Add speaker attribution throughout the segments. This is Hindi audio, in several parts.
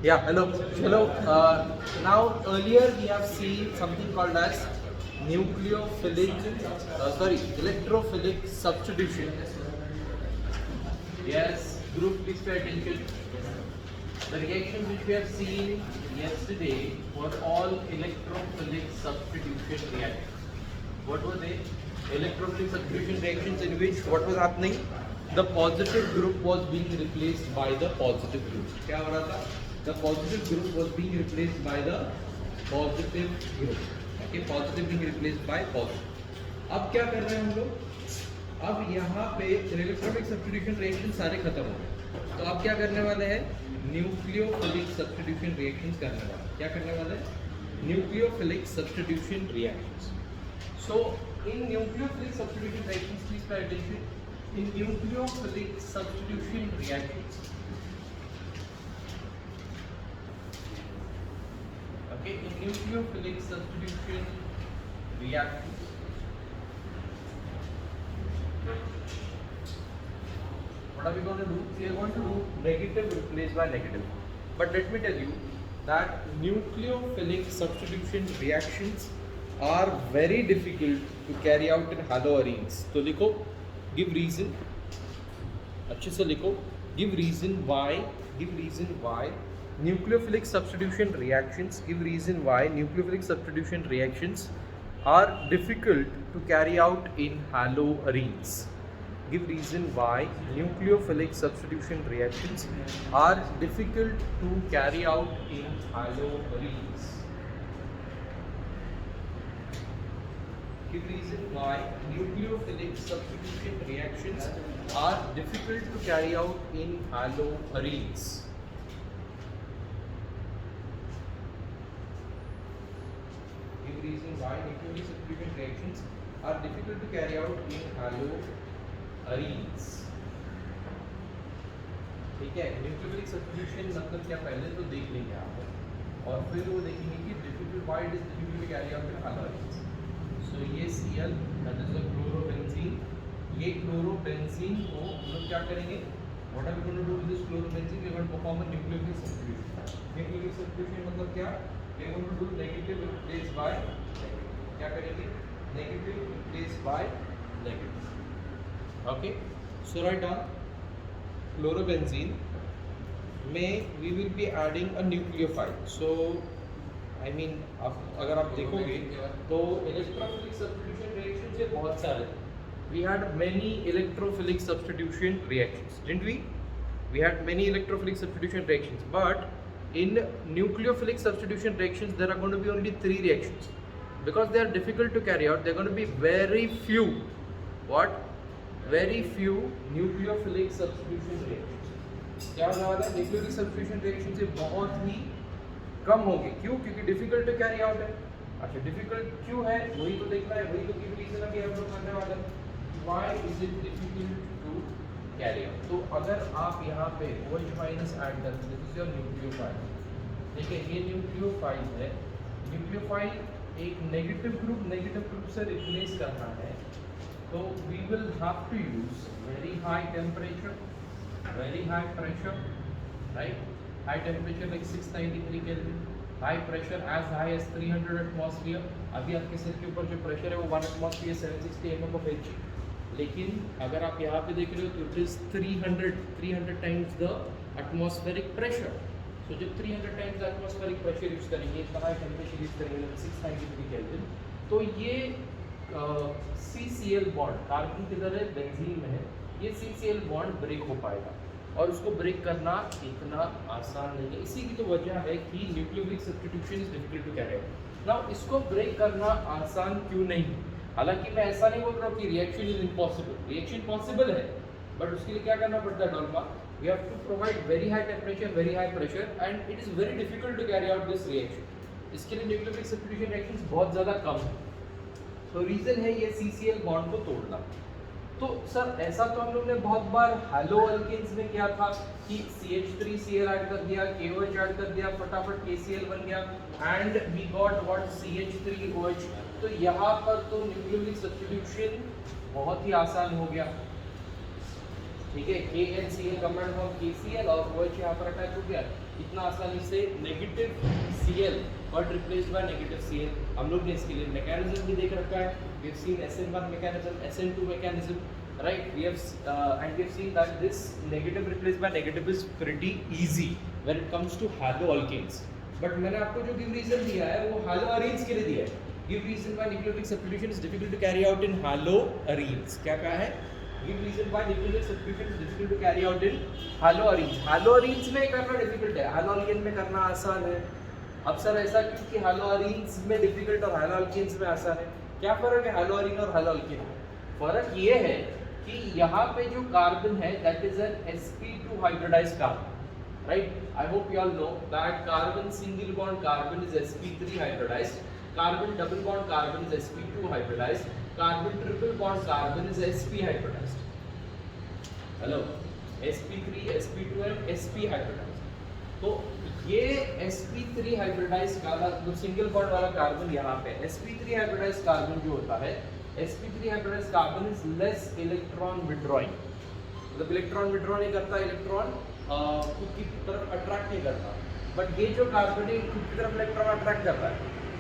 Speaker 1: Yeah, hello. Hello. Now, earlier we have seen something called as electrophilic substitution. Yes, group, please pay attention. The reactions which we have seen yesterday were all electrophilic substitution reactions. What were they? Electrophilic substitution reactions in which what was happening? The positive group was being replaced by the positive group. क्या हो रहा था? The positive group was being replaced by the positive group. Okay, positive being replaced by positive. अब क्या कर रहे हैं हम लोग? अब यहाँ पे इलेक्ट्रोफिलिक सब्स्टिट्यूशन रिएक्शन सारे खत्म हो गए, तो अब क्या करने वाले हैं? न्यूक्लियोफिलिक सब्स्टिट्यूशन रिएक्शंस करने वाले हैं। क्या करने वाले हैं? Nucleophilic substitution reactions. So in nucleophilic substitution reactions, please pay attention, in nucleophilic substitution reactions, okay, in nucleophilic substitution reactions, what are we going to do? We are going to do negative replaced by negative. But let me tell you that nucleophilic substitution reactions are very difficult to carry out in haloarenes. तो लिखो, give reason, अच्छे से लिखो, give reason why nucleophilic substitution reactions, give reason why nucleophilic substitution reactions are difficult to carry out in haloarenes. Give reason why nucleophilic substitution reactions are difficult to carry out in haloarenes. Give reason why nucleophilic substitution reactions are difficult to carry out in haloarenes. Give reason why nucleophilic substitution reactions are difficult to carry out in haloarenes. ठीक है, न्यूक्लियोफिलिक सब्स्टिट्यूशन मतलब क्या पहले तो देख लेंगे आप, और फिर वो देखेंगे कि difficult why it is difficult to carry out in haloarenes. So ये Cl, that is the chlorobenzene, ये क्लोरोबेंजीन को हम लोग क्या करेंगे? What are we going to do with this chlorobenzene? We are going to perform a nucleophilic substitution. Nucleophilic substitution मतलब क्या? We are going to do negative replaced by negative. क्या करेंगे? Negative replaced by negative. Okay. So write down chlorobenzene में we will be adding a nucleophile. So I mean, अगर आप देखोगे तो इलेक्ट्रोफिलिक सब्स्टिट्यूशन रिएक्शन से बहुत सारे, we had many electrophilic substitution reactions, didn't we? We had many electrophilic substitution reactions, but in nucleophilic substitution reactions there are going to be only 3 reactions. Because they are difficult to carry out, there are going to be very few, what? Very few nucleophilic substitution reactions. क्या होने वाला है? न्यूक्लियोफिलिक सब्स्टिट्यूशन रिएक्शन से बहुत ही कम होंगे। क्यों? क्योंकि डिफिकल्ट टू कैरी आउट है। अच्छा, डिफिकल्ट क्यों है वही तो देखना है, वही तो की रीजन अभी हम लोग करने वाले हैं। Why is it difficult to carry out? तो अगर आप यहाँ पे OH माइनस ऐड कर दें, दिस इज योर न्यूक्लियोफाइल। देखिए ये न्यूक्लियोफाइल है, न्यूक्लियोफाइल एक नेगेटिव ग्रुप से रिप्लेस करना है, तो we will have to use very high temperature, very high pressure, right? High temperature like 693 Kelvin, high pressure as high as 300 atmosphere. अभी आपके सिर के ऊपर जो प्रेशर है वो 1 atmosphere 760 mm of H, लेकिन अगर आप यहाँ पे देख रहे हो तो it is 300 times the atmospheric pressure. So जब 300 times the atmospheric pressure use करेंगे, इतना हाई टेम्परेचर यूज करेंगे 693 केल्विन, तो ये CCl बॉन्ड, कार्बन किधर है? बेंजीन में है, ये CCl बॉन्ड ब्रेक हो पाएगा, और उसको ब्रेक करना इतना आसान नहीं है. इसी की तो वजह है कि nucleophilic substitution is difficult to carry out. Now इसको ब्रेक करना आसान क्यों नहीं? हालांकि मैं ऐसा नहीं बोल रहा हूँ कि reaction is impossible, reaction possible है, बट उसके लिए क्या करना पड़ता है डॉल्मा? We have to provide very high temperature, very high pressure, and it is very difficult to carry out this reaction. इसके लिए न्यूक्लियोफिलिक सब्स्टिट्यूशन रिएक्शंस बहुत ज़्यादा कम है. तो रीज़न है ये CCl बॉन्ड को तोड़ना. तो सर ऐसा तो हम लोग ने बहुत बार हैलो अल्केन्स में किया था कि CH3Cl ऐड कर दिया, KOH ऐड कर दिया, फटाफट KCl बन गया, and we got what? CH3OH. तो यहाँ पर तो न्यूक्लियोफिलिक सब्स्टिट्यूशन बहुत ही आसान हो गया. ठीक है, KNCl कंबाइंड फॉर्म KCl और OH यहाँ पर अटैच हो गया, इतना आसानी से negative Cl got replaced by negative Cl। हम लोग ने इसके लिए मैकेनिज्म भी देख रखा है, we have seen SN1 mechanism, SN2 mechanism, right? We have and we have seen that this negative replaced by negative is pretty easy when it comes to haloalkanes. But मैंने आपको जो give reason दिया है वो haloarenes के लिए दिया है। Give reason why nucleophilic substitution is difficult to carry out in haloarenes. क्या कहा है? Give reason why nucleophilic substitution is difficult to carry out in haloarenes. Haloarenes में करना difficult है, haloalkane में करना आसान है। अब सर ऐसा क्योंकि haloarenes में difficult और haloalkanes में आसान है? क्या फर्क है haloarene और haloalkane में? फर्क ये है कि यहाँ पे जो कार्बन है that is an sp2 hybridized carbon, right? I hope you all know that carbon single bond carbon is sp3 hybridized, carbon double bond carbon is sp2 hybridized, carbon triple bond carbon is sp hybridized. Hello, sp3, sp2 and sp hybridized. तो ये sp3 hybridized वाला जो सिंगल बॉन्ड वाला कार्बन यहाँ पे sp3 hybridized कार्बन जो होता है, sp3 hybridized carbon is less electron withdrawing, मतलब इलेक्ट्रॉन विड्रॉ नहीं करता, इलेक्ट्रॉन खुद की तरफ अट्रैक्ट नहीं करता। बट ये जो कार्बन है खुद की तरफ इलेक्ट्रॉन अट्रैक्ट कर रहा है,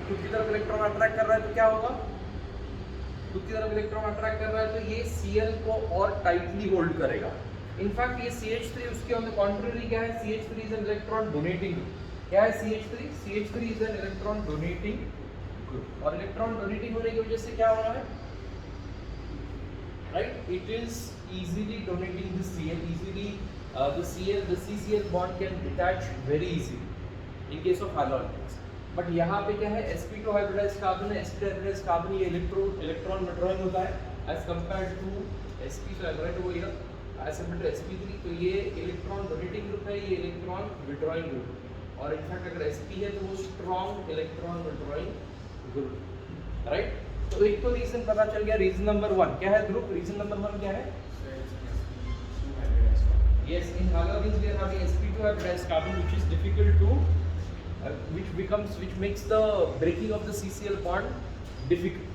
Speaker 1: खुद की तरफ इलेक्ट्रॉन अट्रैक्ट कर रहा है तो क्या होगा, खुद की तरफ इलेक्ट्रॉन अट्रैक्ट कर रहा है तो ये Cl को और टाइटली होल्ड करेगा। इनफैक्ट ये CH3 उसके ऑन द कॉन्ट्ररी क्या है, CH3 is an electron donating. क्या है CH3? CH3 is an electron donating group, और इलेक्ट्रॉन डोनेटिंग होने की वजह से क्या हो रहा है, right? It is easily donating the Cl, easily the CCl bond can detach very easily in case of haloalkanes. But यहाँ पे क्या है, sp2 hybridized carbon है, sp2 hybridized carbon ये electron withdrawing होता है as compared to sp, so right over here as compared to sp3, तो ये electron donating group है, ये electron withdrawing group, और इनफैक्ट अगर sp है तो वो strong electron withdrawing group, right? तो एक तो रीजन पता चल गया, रीजन नंबर 1 क्या है ध्रुव, रीजन नंबर 1 क्या है? Yes, in haloarenes we are having sp2 hybridized carbon which is difficult to which makes the breaking of the CCl bond difficult,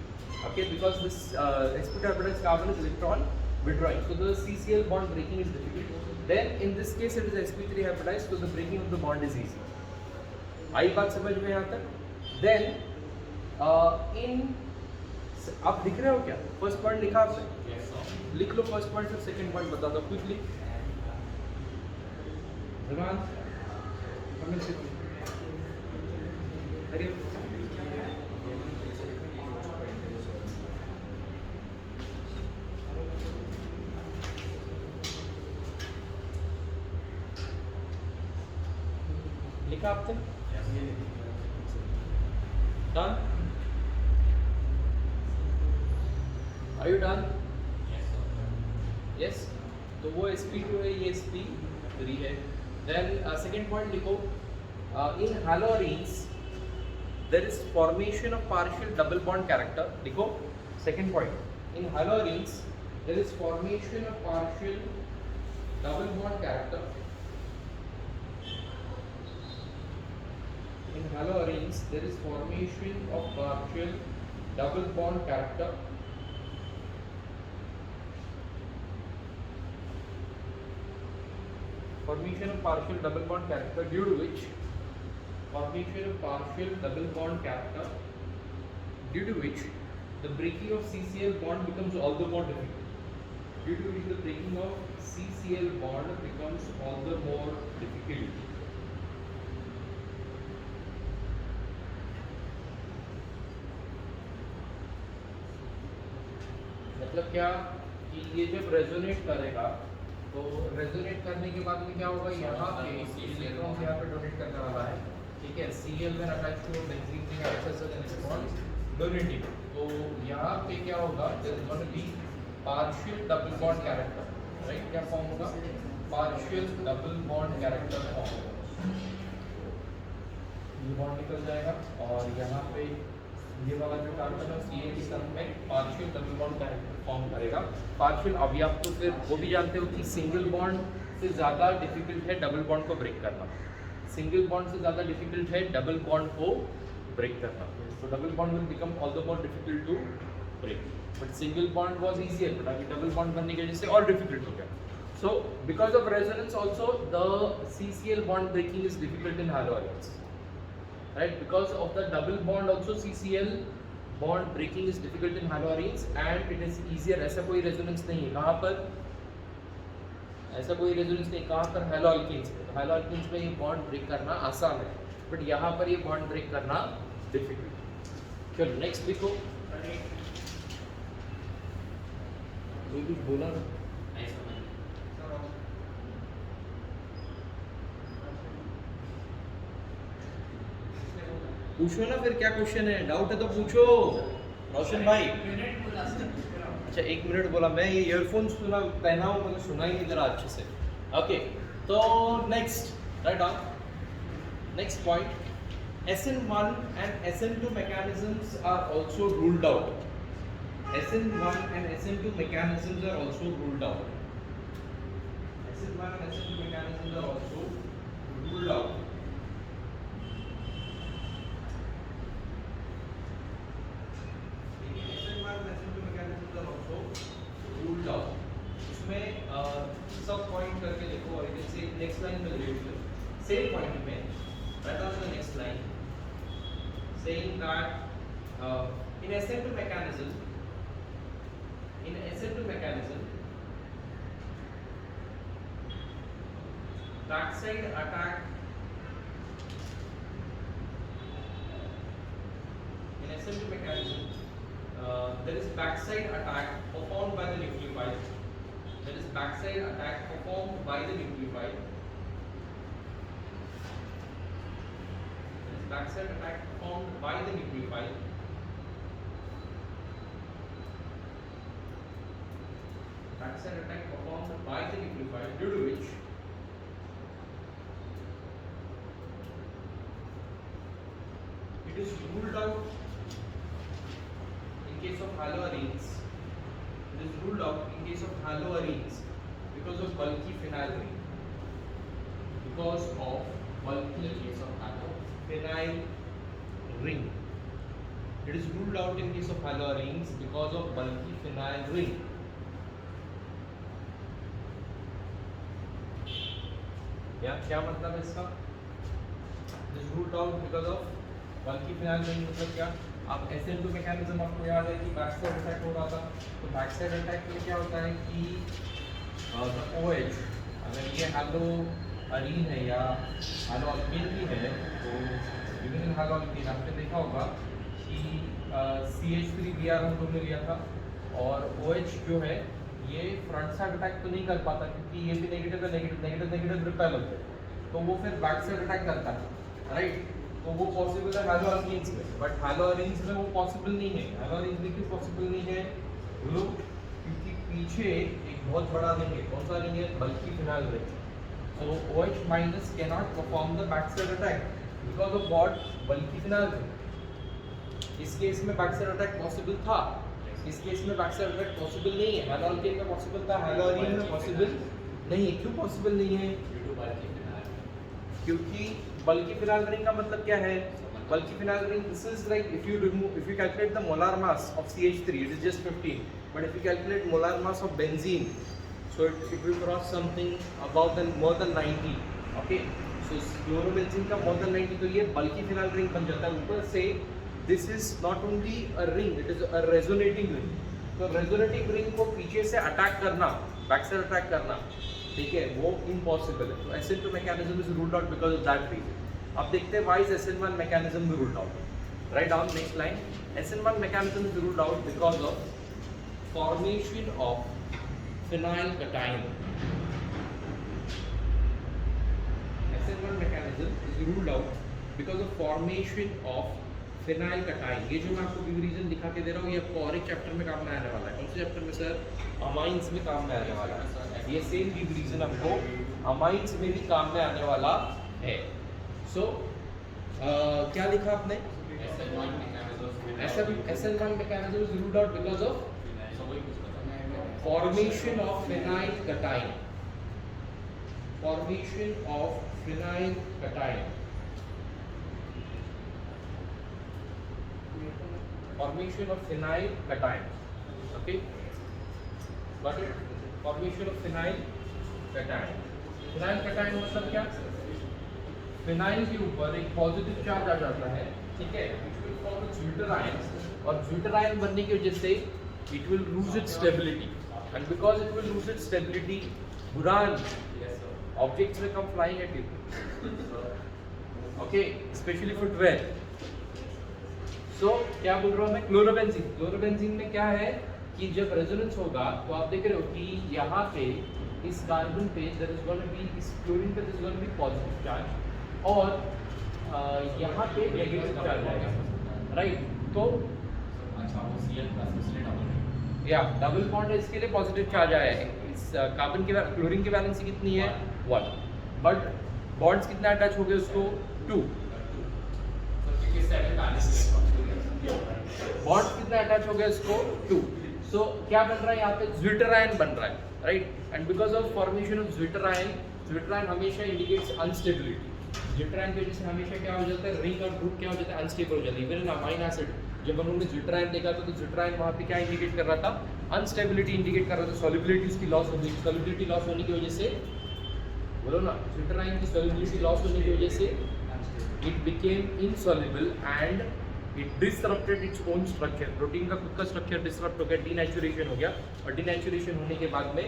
Speaker 1: okay, because this sp2 hybridized carbon is electron withdrawing, so the CCl bond breaking is difficult. Then in this case it is sp3 hybridized, so the breaking of the bond is easy. आई बात समझ में यहाँ तक? Then in आप लिख रहे हो क्या, फर्स्ट पॉइंट लिखा आपने? लिख लो फर्स्ट पॉइंट, फिर सेकंड पॉइंट बता दो क्विकली। लिखा आपने? Done? Are you done? Yes. तो वो sp2 है, ये sp3 है। Then second point लिखो, in haloarenes there is formation of partial double bond character। लिखो second point, in haloarenes there is formation of partial double bond character। In haloarenes there is formation of partial double bond character formation of partial double bond character due to which the breaking of CCl bond becomes all the more difficult, due to which the breaking of CCl bond becomes all the more difficult। मतलब क्या कि ये जब रेजोनेट करेगा तो रेजोनेट करने के बाद में क्या होगा, यहाँ पे इलेक्ट्रॉन यहाँ पे डोनेट करने वाला है, ठीक है, Cl में अटैच टू बेंजीन के एक्सेस इलेक्ट्रॉन डोनेटिंग, तो यहाँ पे क्या होगा, there is going to be partial double bond character, right? क्या फॉर्म होगा, partial double bond character form होगा, ये बॉन्ड निकल जाएगा और यहाँ पे ये वाला जो कार्बन है Ca के साथ में partial double bond character form करेगा। पार्शियल अभी आप तो फिर वो भी जानते हो कि सिंगल बॉन्ड से ज़्यादा डिफिकल्ट है डबल बॉन्ड को ब्रेक करना, सिंगल बॉन्ड से ज़्यादा डिफिकल्ट है डबल बॉन्ड को ब्रेक करना, तो double bond will become all the more difficult to break, but single bond was easier, but अभी डबल बॉन्ड बनने की वजह से और डिफिकल्ट हो गया। So because of resonance also the CCl bond breaking is difficult in haloarenes, right? Because of the double bond also CCl bond breaking is difficult in haloarenes and it is easier. ऐसा कोई resonance नहीं है कहाँ पर, ऐसा कोई resonance नहीं कहाँ पर, haloalkenes में. तो haloalkenes में ये bond break करना आसान है but यहाँ पर ये bond break करना difficult. चलो next देखो. कोई कुछ बोला ना? पूछो ना फिर क्या क्वेश्चन है, डाउट है तो पूछो रोशन भाई. अच्छा 1 मिनट बोला, मैं ये ईयरफोन सुना पहना हूँ मतलब सुना ही नहीं जरा अच्छे से. ओके तो next right on next point. SN1 and SN2 mechanisms are also ruled out. SN1 and SN2 mechanisms are also ruled out. SN1 and SN2 mechanisms are also ruled out. इसमें सब पॉइंट करके देखो और इधर से नेक्स्ट लाइन में देखो सेम पॉइंट में right on the next line saying that in SN2 mechanism backside attack in SN2 mechanism there is backside attack performed by the nucleophile. There is backside attack performed by the nucleophile. There is backside attack performed by the nucleophile. Backside attack performed by the nucleophile, due to which it is ruled out in case of haloarenes. It is ruled out in case of haloarenes because of bulky phenyl ring. Because of bulky case of phenyl ring. It is ruled out in case of haloarenes because of bulky phenyl ring. क्या मतलब है इसका? It is ruled out because of bulky phenyl ring मतलब क्या? आप SN2 मैकेनिज्म आपको याद है कि बैक साइड अटैक हो रहा था. तो बैक साइड अटैक में क्या होता है कि OH अगर ये हैलोअरीन है या हैलोअल्कीन भी है तो विभिन्न हैलोअल्कीन आपने देखा होगा कि CH3Br हम लोग ने लिया था और OH जो है ये फ्रंट साइड अटैक तो नहीं कर पाता क्योंकि ये भी नेगेटिव है, नेगेटिव रिपेल होते हैं तो वो फिर बैक साइड अटैक करता है राइट. तो वो पॉसिबल है हैलोअल्कीन्स में बट हैलोअरीन्स में वो पॉसिबल नहीं है. हैलोअरीन्स में क्यों पॉसिबल नहीं है बोलो? क्योंकि पीछे एक बहुत बड़ा रिंग है. कौन सा रिंग है? बल्कि phenyl ring. So OH minus can not perform the back side attack because of what? बल्कि फिनाइल रिंग. इस केस में बैक साइड अटैक पॉसिबल था, इस केस में बैक साइड अटैक पॉसिबल नहीं है. हैलोअल्कीन में पॉसिबल था, हैलोअरीन में पॉसिबल नहीं है. क्यों पॉसिबल नहीं है? क्योंकि बल्कि फिनाइल रिंग का मतलब क्या है? बल्कि phenyl ring this is like if you calculate the molar mass of CH3 it is just 15 but if you calculate molar mass of benzene so it will cross something about more than 90. okay so chlorobenzene का more than 90 तो ये बल्कि फिनाइल रिंग बन जाता है. ऊपर से this is not only a ring it is a resonating ring. तो resonating ring को पीछे से अटैक करना, बैक साइड अटैक करना ठीक है वो इम्पॉसिबल है. तो SN2 mechanism is ruled out because of that reason. अब देखते हैं why is SN1 mechanism ruled out. Right on next line. SN1 mechanism is ruled out because of formation of phenyl cation. SN1 mechanism is ruled out because of formation of phenyl cation. ये जो मैं आपको विव रीजन दिखा के दे रहा हूँ ये आपको और एक चैप्टर में काम में आने वाला है. कौन से चैप्टर में सर? अमाइंस में काम में आने वाला है. ये सेम विव रीजन आपको अमाइंस में भी काम में आने वाला है. सो क्या लिखा आपने? SN1 mechanism is ruled out because of formation of phenyl कटाइन. Formation of phenyl कटाइन. Formation of phenyl cation. Okay, got it? Formation of phenyl cation. Phenyl cation मतलब क्या? फिनाइल के ऊपर एक पॉजिटिव चार्ज आ जाता है, ठीक है, which will form a zwitter ions, और zwitter ion बनने की वजह से it will lose its stability, and because it will lose its stability, बुरान objects will come flying at you, okay, especially footwear. So क्या बोल रहा हूँ मैं? क्लोरोबेंजीन। क्लोरोबेंजीन में क्या है कि जब रेजोनेंस होगा तो आप देख रहे हो कि यहाँ पे इस कार्बन पे देयर इज गोना बी, इस क्लोरीन पे there is gonna be positive charge, और यहाँ पे नेगेटिव चार्ज आएगा, राइट? तो
Speaker 2: अच्छा वो Cl प्लस इसलिए डबल
Speaker 1: या डबल बॉन्ड है, इसके लिए पॉजिटिव चार्ज आया है। इस कार्बन के क्लोरीन की वैलेंसी कितनी है? 1, बट बॉन्ड्स कितना अटैच हो गए उसको? 2।
Speaker 2: क्योंकि 7 बैलेंस
Speaker 1: बॉन्ड कितना अटैच हो गया इसको? 2। सो क्या बन रहा है यहाँ पे? ज्विटर आयन बन रहा है, right? And because of formation of zwitter ion हमेशा इंडिकेट्स अनस्टेबिलिटी। ज्विटर आयन की वजह से हमेशा क्या हो जाता है? रिंग और ग्रुप क्या हो जाता है? अनस्टेबल हो जाता है। इवन इन अमाइन एसिड जब हम लोगों ने ज्विटर आयन देखा था तो ज्विटर आयन वहाँ पे क्या इंडिकेट कर रहा था? अनस्टेबिलिटी इंडिकेट कर रहा था, सॉल्युबिलिटी उसकी लॉस हो गई। सॉल्युबिलिटी लॉस होने की वजह से, बोलो ना, ज्विटर आयन की सॉल्युबिलिटी लॉस होने की वजह से it became insoluble and it disrupted its own structure। Protein का खुद का स्ट्रक्चर डिसरप्ट हो गया, डीनेचुरेशन हो गया, और डीनेचुरेशन होने के बाद में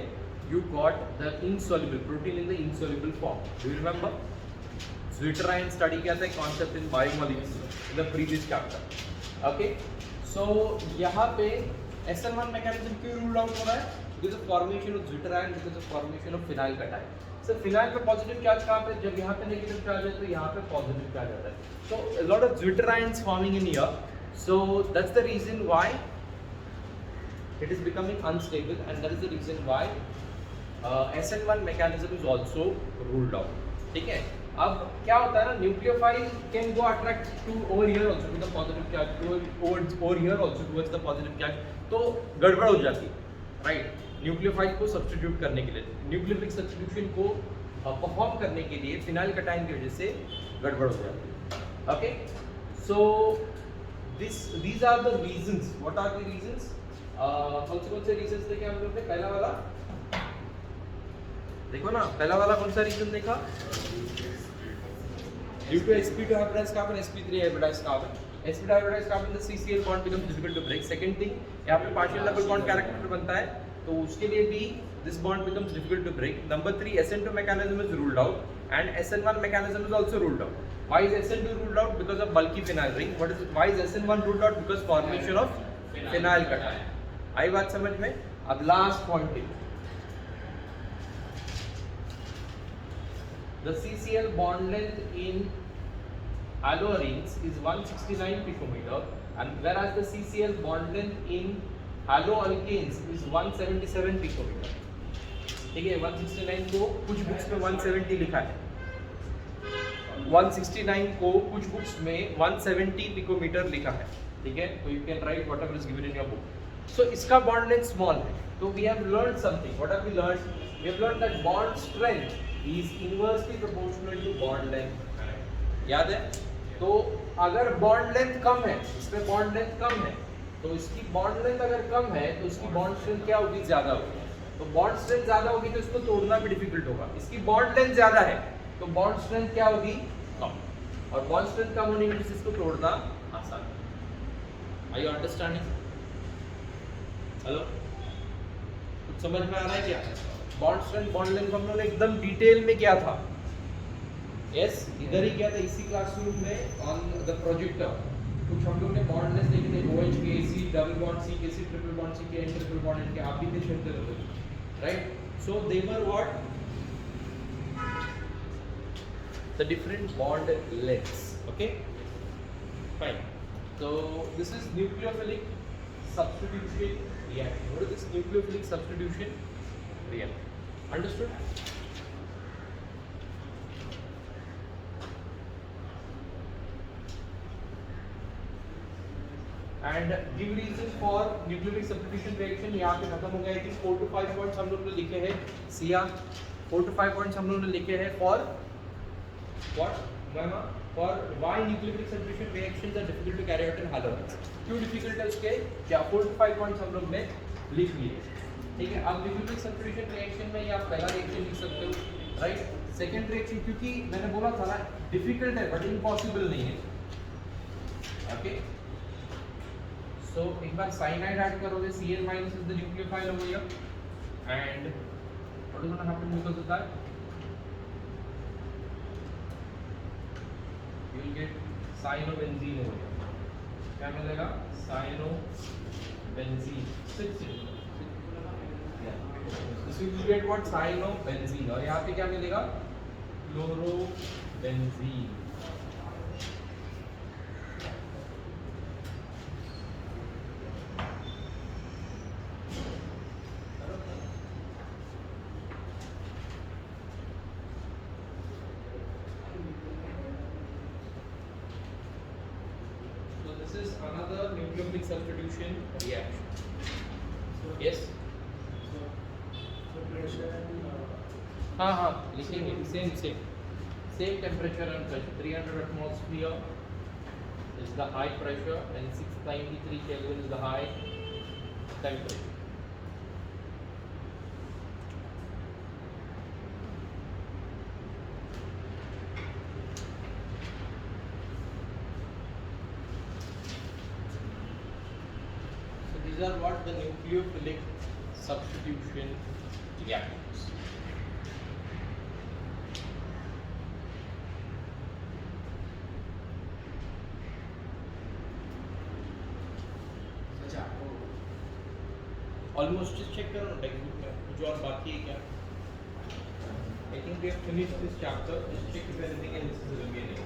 Speaker 1: you got the insoluble protein in the insoluble form। Do you remember? Zwitter ion study किया था, concept in biomolecules in the previous chapter। Okay, so यहाँ पे SN1 mechanism क्यों ruled out हो रहा है? Because of formation of Zwitter ion, because of formation of phenyl cation। Sir phenyl पे पॉजिटिव चार्ज कहाँ पे? जब यहाँ पे नेगेटिव चार्ज है तो यहाँ पे पॉजिटिव चार्ज आता है। So a lot of Zwitter ions forming in here, so that's the reason why it is becoming unstable, and that is the reason why SN1 mechanism is also ruled out। ठीक है, अब क्या होता है ना, nucleophile can go attract to over here also to the positive charge, over here also towards the positive charge, तो गड़बड़ हो जाती है, राइट? न्यूक्लियोफाइल को सब्स्टिट्यूट करने के लिए, न्यूक्लियोफिलिक सब्स्टिट्यूशन को परफॉर्म करने के लिए फिनाइल कटायन की वजह से गड़बड़ हो जाती है। Okay, so these are the reasons। what are the reasons? कौन से रीजंस देखे हम लोग ने? पहला वाला देखो ना, पहला वाला कौन सा रीजन देखा? Due to sp2 hybridized carbon, sp3 hybridized carbon, sp2 hybridized carbon the CCl bond becomes difficult to break। Second thing, यहाँ पे पार्शियल डबल बॉन्ड कैरेक्टर बनता है, तो उसके लिए भी this bond becomes difficult to break। Number 3, SN2 mechanism is ruled out, and SN1 mechanism is also ruled out। Why is SN2 ruled out? Because of bulky phenyl ring। What is it? Why is SN1 ruled out? Because formation of phenyl cation। आई बात समझ में? अब लास्ट पॉइंट है, the CCl bond length in haloarenes is 169 picometer, and whereas the CCl bond length in haloalkanes is 177 picometer। ठीक है, 169 को कुछ बुक्स में 170 लिखा है, 169 को कुछ बुक्स में 170 पिकोमीटर लिखा है, ठीक है? तो you can write whatever is given in your book. So इसका बॉन्ड लेंथ स्मॉल है, तो we have learned something. What have we learned? We have learned that bond strength is inversely proportional to bond length. याद है? तो अगर बॉन्ड लेंथ कम है, इसमें बॉन्ड लेंथ कम है, तो इसकी बॉन्ड लेंथ अगर कम है तो इसकी बॉन्ड स्ट्रेंथ क्या होगी? ज्यादा होगी। तो बॉन्ड स्ट्रेंथ ज्यादा होगी तो इसको तोड़ना भी डिफिकल्ट होगा। इसकी बॉन्ड लेंथ ज्यादा है तो बॉन्ड स्ट्रेंथ क्या होगी? कम, और बॉन्ड स्ट्रेंथ कम होने की वजह से इसको तोड़ना आसान है। Are you understanding? हेलो, कुछ समझ में आ रहा है क्या? बॉन्ड स्ट्रेंथ, बॉन्ड लेंथ हम लोगों ने एकदम डिटेल में किया था। यस, इधर ही किया था, इसी क्लासरूम में ऑन द प्रोजेक्टर। कुछ हम लोग ने बॉन्ड लेंथ देखे थे, OH के AC, डबल बॉन्ड C के C, ट्रिपल बॉन्ड C के N, ट्रिपल बॉन्ड N के, आप भी थे शायद, right? So they were what? the different bond lengths। okay, fine। so this is nucleophilic substitution reaction। what is this nucleophilic substitution reaction? understood? and give reason for nucleophilic substitution reaction। यहाँ पे खत्म हो गया है कि 4 to 5 पॉइंट्स हम लोग ने लिखे हैं। सिया 4 to 5 पॉइंट्स हम लोग ने लिखे हैं for what? For why nucleophilic substitution reactions are difficult to carry out in halogens। क्यों difficult है उसके? क्या 4 to 5 पॉइंट्स हम लोग ने लिख लिए। ठीक है, अब न्यूक्लियोफिलिक सब्स्टिट्यूशन रिएक्शन में ये आप पहला रिएक्शन लिख सकते हो, राइट। सेकंड रिएक्शन, क्योंकि मैंने बोला था ना डिफिकल्ट है बट इम्पॉसिबल नहीं है, ओके। सो एक बार साइनाइड ऐड करोगे, Cl- is the nucleophile over here and what is going to happen because of that, you will get cyanobenzene over here. क्या मिलेगा? cyanobenzene, 6 this will get what? cyanobenzene, और यहाँ पे क्या मिलेगा? chlorobenzene. So this is another nucleophilic substitution reaction. Yes. हाँ हाँ लिखेंगे, same temperature and pressure. 300 atmosphere is the high pressure and 693 Kelvin is the high temperature. So these are what the nucleophilic substitution reactions. Almost just check करो ना टेक्स्ट बुक में कुछ और बाकी है क्या? I think we have finished this chapter. Just check if anything else is remaining.